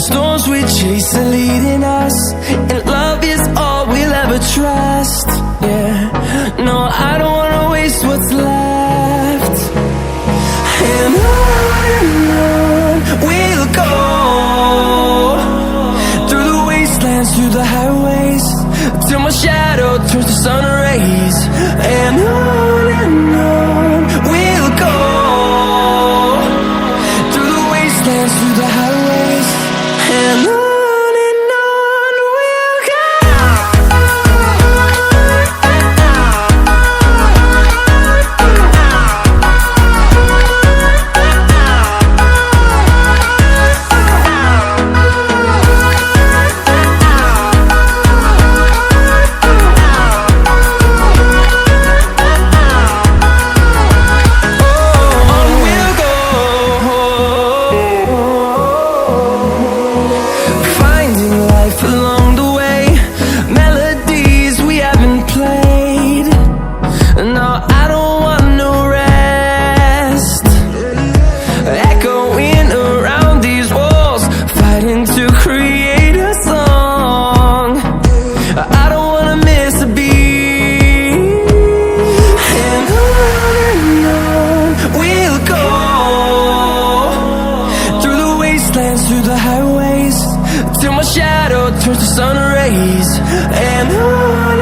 storms we chase are leading us, and love is all we'll ever trust. Yeah, no, I don't wanna waste what's left. And on we'll go, through the wastelands, through the highways, till my shadow turns to sun rays. And on we'll go, through the wastelands, through the highways, and on we'll go. Through the highways, till my shadow turns to sun rays. And on